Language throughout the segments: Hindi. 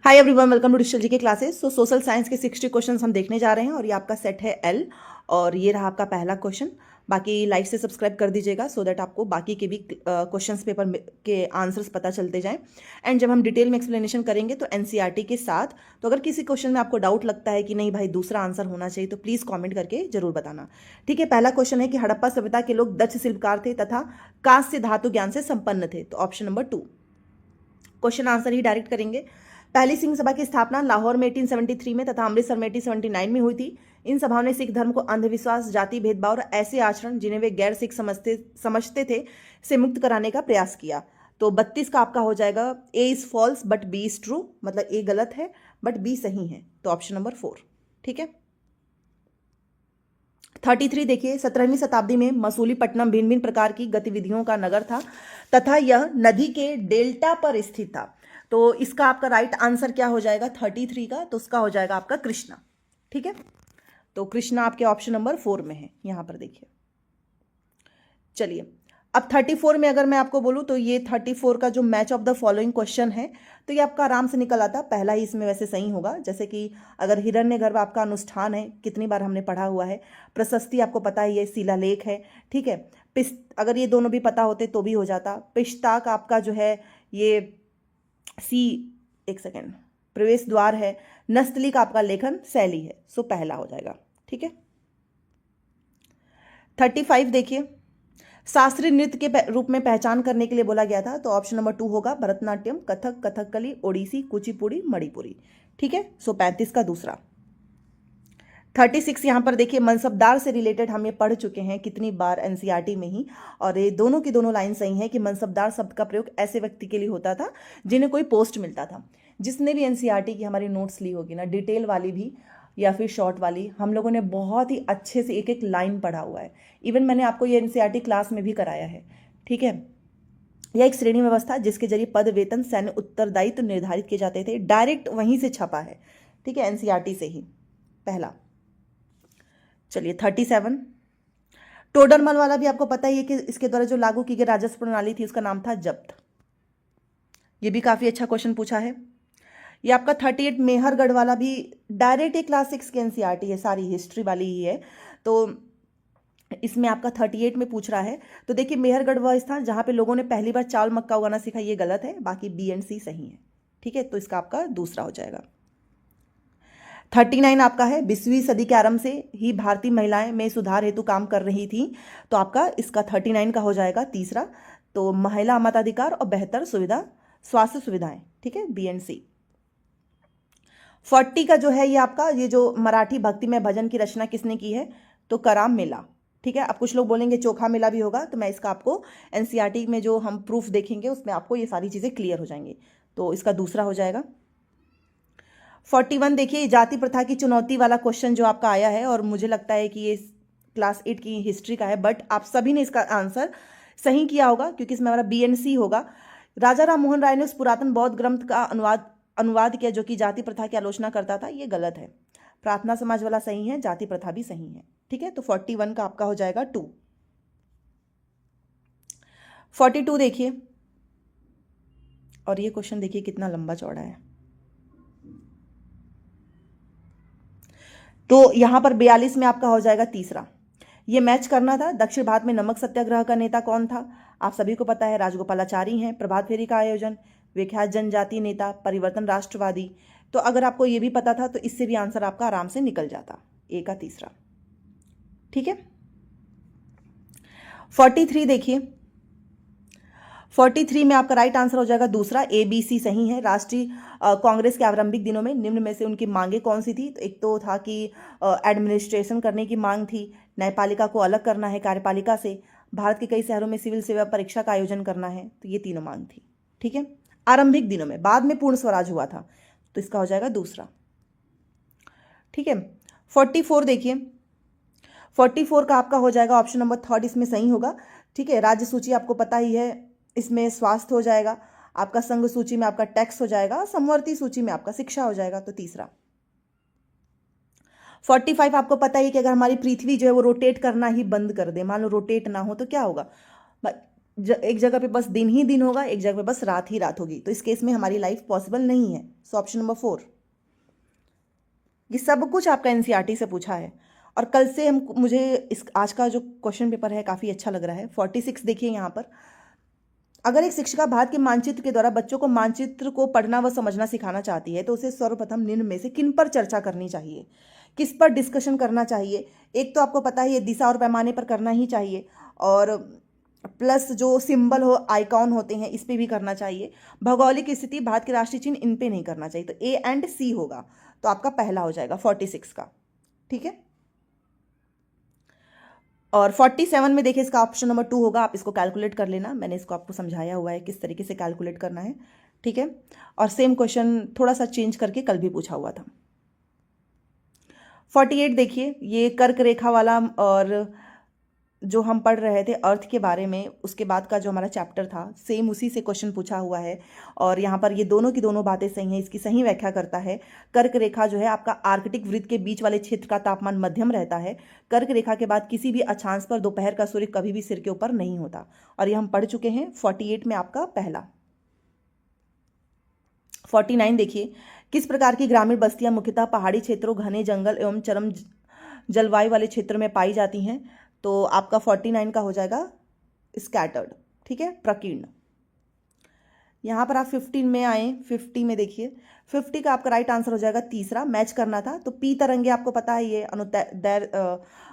Hi everyone, welcome to digital GK classes. So social science के 60 क्वेश्चंस हम देखने जा रहे हैं और ये आपका सेट है एल और ये रहा आपका पहला क्वेश्चन। बाकी लाइक से सब्सक्राइब कर दीजिएगा सो दैट आपको बाकी के भी क्वेश्चंस पेपर के आंसर्स पता चलते जाएं। एंड जब हम डिटेल में एक्सप्लेनेशन करेंगे तो एनसीईआरटी के साथ, तो अगर किसी क्वेश्चन में आपको डाउट लगता है कि नहीं भाई दूसरा आंसर होना चाहिए तो प्लीज़ कॉमेंट करके जरूर बताना। ठीक है, पहला क्वेश्चन है कि हड़प्पा सभ्यता के लोग दक्ष शिल्पकार थे तथा कांस्य धातु ज्ञान से संपन्न थे। तो ऑप्शन नंबर 2 क्वेश्चन आंसर ही डायरेक्ट करेंगे। पहली सिंह सभा की स्थापना लाहौर में 1873 में तथा अमृतसर में 1879 में हुई थी। इन सभाओं ने सिख धर्म को अंधविश्वास, जाति भेदभाव और ऐसे आचरण जिन्हें वे गैर सिख समझते थे से मुक्त कराने का प्रयास किया। तो 32 का आपका हो जाएगा A is false but B is true, मतलब ए गलत है बट बी सही है। तो ऑप्शन नंबर 4। ठीक है, 33 देखिए, 17वीं शताब्दी में मसूलीपट्टनम भिन्न भिन्न प्रकार की गतिविधियों का नगर था तथा यह नदी के डेल्टा पर स्थित था। तो इसका आपका राइट आंसर क्या हो जाएगा 33 का, तो उसका हो जाएगा आपका कृष्णा। ठीक है, तो कृष्णा आपके ऑप्शन नंबर 4 में है, यहां पर देखिए। चलिए, अब 34 में अगर मैं आपको बोलूं तो ये 34 का जो match of the following question है तो ये आपका आराम से निकल आता। पहला ही इसमें वैसे सही होगा, जैसे कि अगर हिरण्यगर्भ आपका अनुष्ठान है, कितनी बार हमने पढ़ा हुआ है। प्रशस्ति आपको पता ही है, शिलालेख है। ठीक है, अगर ये दोनों भी पता होते तो भी हो जाता। पिष्ताक आपका जो है ये सी, एक सेकेंड, प्रवेश द्वार है। नस्तली का आपका लेखन शैली है, सो पहला हो जाएगा। ठीक है, 35 देखिए, शास्त्रीय नृत्य के रूप में पहचान करने के लिए बोला गया था। तो ऑप्शन नंबर 2 होगा भरतनाट्यम, कथक, कथकली, ओडिसी, कुचिपुड़ी, मणिपुरी। ठीक है, सो 35 का दूसरा। 36 यहां पर देखिए, मनसबदार से रिलेटेड हम ये पढ़ चुके हैं कितनी बार एनसीईआरटी में ही, और ये दोनों की दोनों लाइन सही है कि मनसबदार शब्द का प्रयोग ऐसे व्यक्ति के लिए होता था जिन्हें कोई पोस्ट मिलता था। जिसने भी एनसीईआरटी की हमारी नोट्स ली होगी ना, डिटेल वाली भी या फिर शॉर्ट वाली, हम लोगों ने बहुत ही अच्छे से एक एक लाइन पढ़ा हुआ है। इवन मैंने आपको ये एनसीईआरटी क्लास में भी कराया है। ठीक है, यह एक श्रेणी व्यवस्था जिसके जरिए पद, वेतन, सैन्य उत्तरदायित्व निर्धारित किए जाते थे, डायरेक्ट वहीं से छपा है। ठीक है, एनसीईआरटी से ही पहला। चलिए 37, टोडरमल वाला भी आपको पता ही है कि इसके द्वारा जो लागू की गई राजस्व प्रणाली थी उसका नाम था जब्त। ये भी काफी अच्छा क्वेश्चन पूछा है। ये आपका 38 मेहरगढ़ वाला भी डायरेक्ट एक क्लास 6 की एनसीईआरटी है, सारी हिस्ट्री वाली ही है। तो इसमें आपका 38 में पूछ रहा है। तो देखिए, मेहरगढ़ वह स्थान जहां पे लोगों ने पहली बार चावल मक्का उगाना सीखा, ये गलत है, बाकी बी एंड सी सही है। ठीक है, तो इसका आपका दूसरा हो जाएगा। 39 आपका है, 20वीं सदी के आरंभ से ही भारतीय महिलाएं में सुधार हेतु काम कर रही थी। तो आपका इसका 39 का हो जाएगा तीसरा। तो महिला मताधिकार और बेहतर सुविधा, स्वास्थ्य सुविधाएं। ठीक है, बी एंड सी। 40 का जो है ये आपका, ये जो मराठी भक्ति में भजन की रचना किसने की है, तो कराम मेला। ठीक है, अब कुछ लोग बोलेंगे चोखा मेला भी होगा, तो मैं इसका आपको एनसीईआरटी में जो हम प्रूफ देखेंगे उसमें आपको ये सारी चीजें क्लियर हो जाएंगी। तो इसका दूसरा हो जाएगा। 41 देखिए, जाति प्रथा की चुनौती वाला क्वेश्चन जो आपका आया है, और मुझे लगता है कि ये क्लास 8 की हिस्ट्री का है, बट आप सभी ने इसका आंसर सही किया होगा क्योंकि इसमें हमारा बी एंड सी होगा। राजा राम मोहन राय ने उस पुरातन बौद्ध ग्रंथ का अनुवाद किया जो कि जाति प्रथा की आलोचना करता था, ये गलत है। प्रार्थना समाज वाला सही है, जाति प्रथा भी सही है। ठीक है, तो 41 का आपका हो जाएगा 2। 42 देखिए, और ये क्वेश्चन देखिए कितना लंबा चौड़ा है। तो यहां पर 42 में आपका हो जाएगा तीसरा। ये मैच करना था। दक्षिण भारत में नमक सत्याग्रह का नेता कौन था, आप सभी को पता है, राजगोपालाचारी हैं। प्रभात फेरी का आयोजन, विख्यात जनजातीय नेता, परिवर्तन राष्ट्रवादी। तो अगर आपको ये भी पता था तो इससे भी आंसर आपका आराम से निकल जाता, ए का तीसरा। ठीक है, 43 देखिए, 43 में आपका राइट आंसर हो जाएगा दूसरा, ए बी सी सही है। राष्ट्रीय कांग्रेस के आरंभिक दिनों में निम्न में से उनकी मांगे कौन सी थी, तो एक तो था कि एडमिनिस्ट्रेशन करने की मांग थी, न्यायपालिका को अलग करना है कार्यपालिका से, भारत के कई शहरों में सिविल सेवा परीक्षा का आयोजन करना है। तो ये तीनों मांग थी। ठीक है, आरंभिक दिनों में, बाद में पूर्ण स्वराज हुआ था, तो इसका हो जाएगा दूसरा। ठीक है, 44 देखिए, 44 का आपका हो जाएगा ऑप्शन नंबर 3, इसमें सही होगा। ठीक है, राज्य सूची आपको पता ही है, इसमें स्वास्थ्य हो जाएगा, आपका संघ सूची में आपका टैक्स हो जाएगा, समवर्ती सूची में आपका शिक्षा हो जाएगा, तो तीसरा। 45 आपको पता ही कि अगर हमारी पृथ्वी जो है वो रोटेट करना ही बंद कर दे, मान लो रोटेट ना हो तो क्या होगा, एक जगह पे बस दिन ही दिन होगा, एक जगह पे बस रात ही रात होगी, तो इस केस में हमारी लाइफ पॉसिबल नहीं है। सो ऑप्शन नंबर 4। ये सब कुछ आपका एनसीईआरटी से पूछा है, और कल से मुझे इस आज का जो क्वेश्चन पेपर है काफ़ी अच्छा लग रहा है। 46 देखिए यहाँ पर, अगर एक शिक्षिका भारत के मानचित्र के द्वारा बच्चों को मानचित्र को पढ़ना व समझना सिखाना चाहती है तो उसे सर्वप्रथम निम्न में से किन पर चर्चा करनी चाहिए, किस पर डिस्कशन करना चाहिए। एक तो आपको पता है ये दिशा और पैमाने पर करना ही चाहिए, और प्लस जो सिंबल हो आइकॉन होते हैं इस पे भी करना चाहिए। भौगोलिक स्थिति, भारत के राष्ट्रीय चिन्ह, इन पे नहीं करना चाहिए। तो ए एंड सी होगा, तो आपका पहला हो जाएगा 46 का। ठीक है, और 47 में देखिए इसका ऑप्शन नंबर 2 होगा। आप इसको कैलकुलेट कर लेना, मैंने इसको आपको समझाया हुआ है किस तरीके से कैलकुलेट करना है। ठीक है, और सेम क्वेश्चन थोड़ा सा चेंज करके कल भी पूछा हुआ था। 48 देखिए, ये कर्क रेखा वाला, और जो हम पढ़ रहे थे अर्थ के बारे में, उसके बाद का जो हमारा चैप्टर था सेम उसी से क्वेश्चन पूछा हुआ है। और यहाँ पर ये दोनों की दोनों बातें सही हैं, इसकी सही व्याख्या करता है। कर्क रेखा जो है आपका आर्कटिक वृत्त के बीच वाले क्षेत्र का तापमान मध्यम रहता है। कर्क रेखा के बाद किसी भी अक्षांश पर दोपहर का सूर्य कभी भी सिर के ऊपर नहीं होता, और ये हम पढ़ चुके हैं 48 में आपका पहला। 49 देखिए, किस प्रकार की ग्रामीण बस्तियां मुख्यतः पहाड़ी क्षेत्रों, घने जंगल एवं चरम जलवायु वाले क्षेत्रों में पाई जाती हैं। तो आपका 49 का हो जाएगा स्कैटर्ड। ठीक है, प्रकीर्ण। यहाँ पर आप 15 में आए, 50 में देखिए, 50 का आपका राइट आंसर हो जाएगा तीसरा, मैच करना था। तो पी तरंगे आपको पता है ये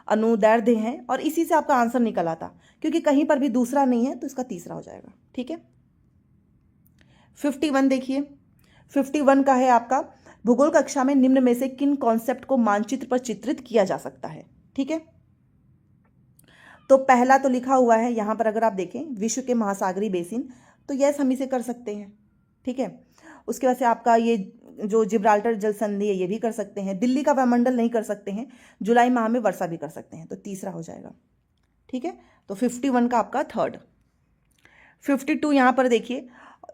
अनुदैर्ध्य हैं, और इसी से आपका आंसर निकल आता, क्योंकि कहीं पर भी दूसरा नहीं है, तो इसका तीसरा हो जाएगा। ठीक है, 51 देखिए, 51 का है आपका भूगोल कक्षा में निम्न में से किन कॉन्सेप्ट को मानचित्र पर चित्रित किया जा सकता है। ठीक है, तो पहला तो लिखा हुआ है यहाँ पर, अगर आप देखें विश्व के महासागरीय बेसिन, तो यस हम इसे कर सकते हैं। ठीक है, उसके बाद से आपका ये जो जिब्राल्टर जल संधि है ये भी कर सकते हैं। दिल्ली का वायुमंडल नहीं कर सकते हैं, जुलाई माह में वर्षा भी कर सकते हैं, तो तीसरा हो जाएगा। ठीक है, तो 51 का आपका थर्ड। 52 यहाँ पर देखिए,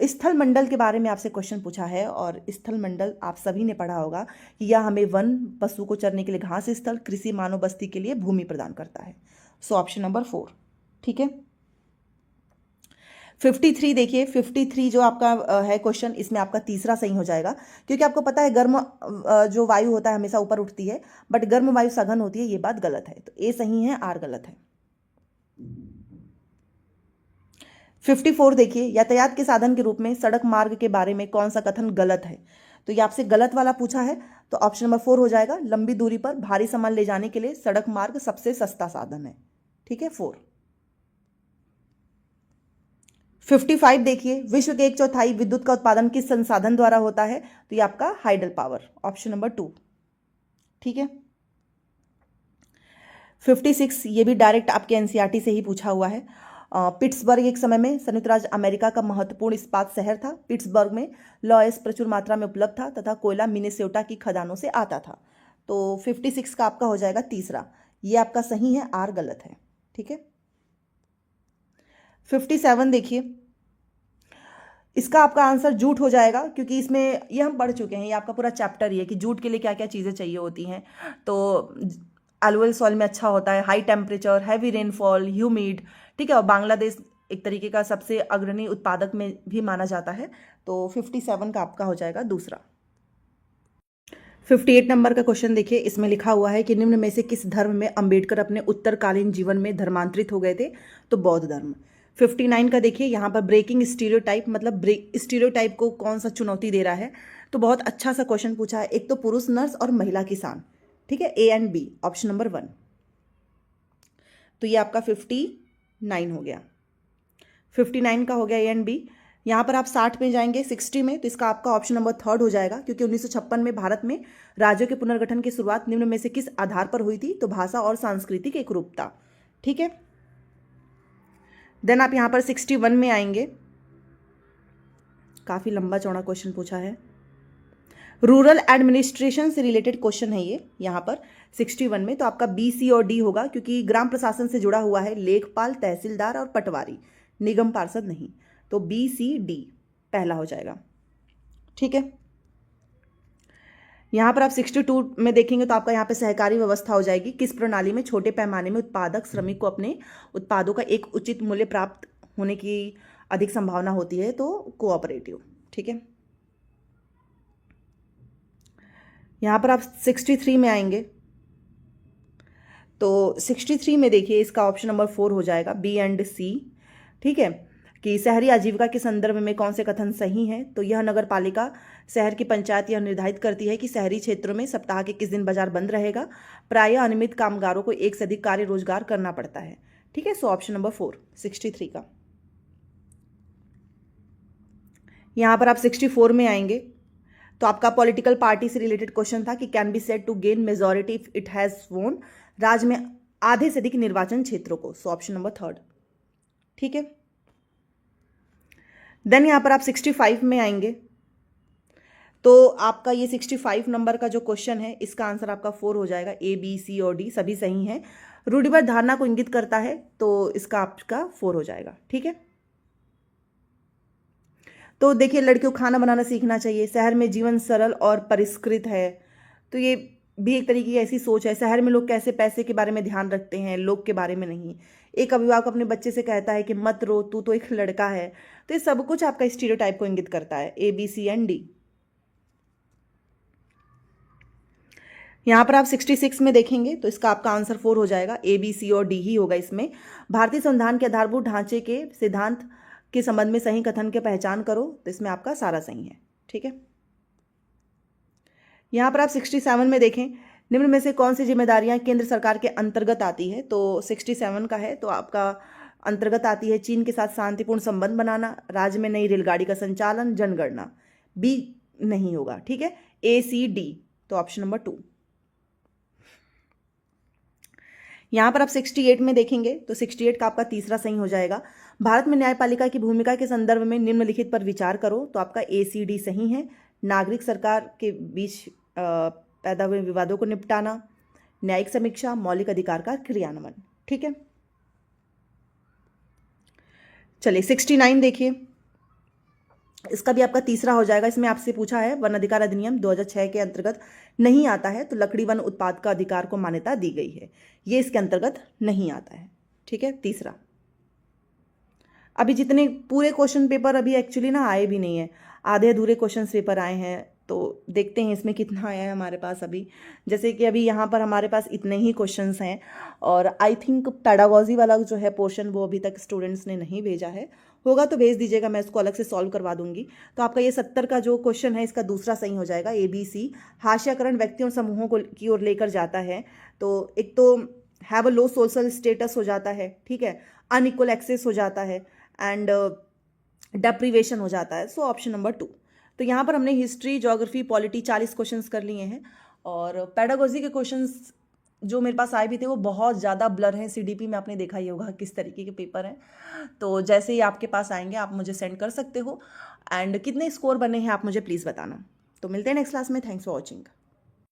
स्थल मंडल के बारे में आपसे क्वेश्चन पूछा है, और स्थल मंडल आप सभी ने पढ़ा होगा कि यह हमें वन, पशु को चरने के लिए घास स्थल, कृषि, मानव बस्ती के लिए भूमि प्रदान करता है। सो ऑप्शन नंबर 4। ठीक है, 53 देखिए, 53 जो आपका है क्वेश्चन, इसमें आपका तीसरा सही हो जाएगा, क्योंकि आपको पता है गर्म जो वायु होता है हमेशा ऊपर उठती है, बट गर्म वायु सघन होती है, ये बात गलत है। तो ए सही है, आर गलत है। 54 देखिए, यातायात के साधन के रूप में सड़क मार्ग के बारे में कौन सा कथन गलत है। तो ये आपसे गलत वाला पूछा है, तो ऑप्शन नंबर 4 हो जाएगा। लंबी दूरी पर भारी सामान ले जाने के लिए सड़क मार्ग सबसे सस्ता साधन है। ठीक है, 4। 55 देखिए, विश्व के 1/4 विद्युत का उत्पादन किस संसाधन द्वारा होता है। तो ये आपका हाइडल पावर, ऑप्शन नंबर 2। ठीक है, 56 ये भी डायरेक्ट आपके एनसीईआरटी से ही पूछा हुआ है। पिट्सबर्ग एक समय में संयुक्त राज्य अमेरिका का महत्वपूर्ण इस्पात शहर था। पिट्सबर्ग में लॉयस प्रचुर मात्रा में उपलब्ध था तथा कोयला मिनेसोटा की खदानों से आता था। तो 56 का आपका हो जाएगा तीसरा, ये आपका सही है, आर गलत है। ठीक है, 57 देखिए, इसका आपका आंसर जूट हो जाएगा, क्योंकि इसमें ये हम पढ़ चुके हैं, ये आपका पूरा चैप्टर ही है कि जूट के लिए क्या क्या चीज़ें चाहिए होती हैं। तो एलुअल सॉइल में अच्छा होता है, high temperature, heavy rainfall, humid. ठीक है, और बांग्लादेश एक तरीके का सबसे अग्रणी उत्पादक में भी माना जाता है। तो 57 का आपका हो जाएगा दूसरा। 58 नंबर का क्वेश्चन देखिए, इसमें लिखा हुआ है कि निम्न में से किस धर्म में अंबेडकर अपने उत्तरकालीन जीवन में धर्मांतरित हो गए थे। तो बौद्ध धर्म। 59 का देखिए, यहाँ पर ब्रेकिंग स्टीरियोटाइप, मतलब स्टीरियोटाइप को कौन सा चुनौती दे रहा है। तो बहुत अच्छा सा क्वेश्चन पूछा है, एक तो पुरुष नर्स और महिला किसान। ठीक है, A and B, option number 1। तो ये आपका 59 हो गया, 59 का हो गया ए एंड बी। यहाँ पर आप 60 में जाएंगे, 60 में, तो इसका आपका ऑप्शन नंबर 3 हो जाएगा, क्योंकि 1956 में भारत में राज्यों के पुनर्गठन की शुरुआत निम्न में से किस आधार पर हुई थी। तो भाषा और सांस्कृतिक एकरूपता। ठीक है, देन आप यहाँ पर 61 में आएंगे, काफ़ी लंबा चौड़ा क्वेश्चन पूछा है, रूरल एडमिनिस्ट्रेशन से रिलेटेड क्वेश्चन है ये यहाँ पर 61 में। तो आपका बी, सी और डी होगा, क्योंकि ग्राम प्रशासन से जुड़ा हुआ है, लेखपाल, तहसीलदार और पटवारी, निगम पार्षद नहीं। तो बी, सी, डी पहला हो जाएगा। ठीक है, यहाँ पर आप 62 में देखेंगे तो आपका यहाँ पे सहकारी व्यवस्था हो जाएगी। किस प्रणाली में छोटे पैमाने में उत्पादक श्रमिक को अपने उत्पादों का एक उचित मूल्य प्राप्त होने की अधिक संभावना होती है, तो कोऑपरेटिव। ठीक है, यहाँ पर आप 63 में आएंगे तो 63 में देखिए इसका ऑप्शन नंबर 4 हो जाएगा, बी एंड सी। ठीक है, कि शहरी आजीविका के संदर्भ में कौन से कथन सही हैं? तो यह नगर पालिका शहर की पंचायत यह निर्धारित करती है कि शहरी क्षेत्रों में सप्ताह के किस दिन बाजार बंद रहेगा। प्रायः अनियमित कामगारों को एक से अधिक कार्य रोजगार करना पड़ता है। ठीक है, सो ऑप्शन नंबर 4 63 का। यहाँ पर आप 64 में आएंगे तो आपका पॉलिटिकल पार्टी से रिलेटेड क्वेश्चन था कि can be said to gain majority if it has won, राज्य में आधे से अधिक निर्वाचन क्षेत्रों को। So option number 3। ठीक है, देन यहां पर आप 65 में आएंगे तो आपका ये 65 नंबर का जो क्वेश्चन है इसका आंसर आपका 4 हो जाएगा। ए बी सी और डी सभी सही हैं। रूढ़िबद्ध धारणा को इंगित करता है तो इसका आपका 4 हो जाएगा। ठीक है, तो देखिए लड़कियों को खाना बनाना सीखना चाहिए, शहर में जीवन सरल और परिष्कृत है, तो ये भी एक तरीके की ऐसी सोच है। शहर में लोग कैसे पैसे के बारे में ध्यान रखते हैं, लोग के बारे में नहीं। एक अभिभावक अपने बच्चे से कहता है कि मत रो, तू तो एक लड़का है। तो ये सब कुछ आपका स्टीरियोटाइप को इंगित करता है। A B C and D. यहाँ पर आप 66 में देखेंगे तो इसका आपका आंसर 4 हो जाएगा। ए बी सी और डी ही होगा इसमें। भारतीय संविधान के आधारभूत ढांचे के सिद्धांत के संबंध में सही कथन की पहचान करो, तो इसमें आपका सारा सही है। ठीक है, यहाँ पर आप 67 में देखें, निम्न में से कौन सी जिम्मेदारियां केंद्र सरकार के अंतर्गत आती है? तो 67 का है तो आपका अंतर्गत आती है चीन के साथ शांतिपूर्ण संबंध बनाना, राज्य में नई रेलगाड़ी का संचालन, जनगणना। बी नहीं होगा। ठीक है, ए सी डी, तो ऑप्शन नंबर 2। यहाँ पर आप 68 में देखेंगे तो 68 का आपका तीसरा सही हो जाएगा। भारत में न्यायपालिका की भूमिका के संदर्भ में निम्नलिखित पर विचार करो, तो आपका ए सी डी सही है। नागरिक सरकार के बीच पैदा हुए विवादों को निपटाना, न्यायिक समीक्षा, मौलिक अधिकार का क्रियान्वयन। ठीक है, चलिए 69 देखिए, इसका भी आपका तीसरा हो जाएगा। इसमें आपसे पूछा है वन अधिकार अधिनियम 2006 के अंतर्गत नहीं आता है, तो लकड़ी वन उत्पाद का अधिकार को मान्यता दी गई है, ये इसके अंतर्गत नहीं आता है। ठीक है, तीसरा। अभी जितने पूरे क्वेश्चन पेपर अभी एक्चुअली ना आए भी नहीं है, आधे अधूरे क्वेश्चन पेपर आए हैं, तो देखते हैं इसमें कितना आया है हमारे पास अभी। जैसे कि अभी यहाँ पर हमारे पास इतने ही क्वेश्चंस हैं, और आई थिंक पेडागॉजी वाला जो है पोर्शन वो अभी तक स्टूडेंट्स ने नहीं भेजा है। होगा तो भेज दीजिएगा, मैं इसको अलग से सॉल्व करवा दूंगी। तो आपका ये 70 का जो क्वेश्चन है इसका दूसरा सही हो जाएगा। ए बी सी। हाशियाकरण व्यक्तियों और समूहों को की ओर लेकर जाता है, तो एक तो have a low social status हो जाता है, ठीक है, अनइक्वल एक्सेस हो जाता है, एंड डेप्रीवेशन हो जाता है। सो ऑप्शन नंबर 2। तो यहाँ पर हमने हिस्ट्री, ज्योग्राफी, पॉलिटी 40 क्वेश्चंस कर लिए हैं, और पेडागोजी के क्वेश्चंस जो मेरे पास आए भी थे वो बहुत ज़्यादा ब्लर हैं। सीडीपी में आपने देखा ही होगा किस तरीके के पेपर हैं। तो जैसे ही आपके पास आएंगे आप मुझे सेंड कर सकते हो, एंड कितने स्कोर बने हैं आप मुझे प्लीज़ बताना। तो मिलते हैं नेक्स्ट क्लास में। Thanks for watching.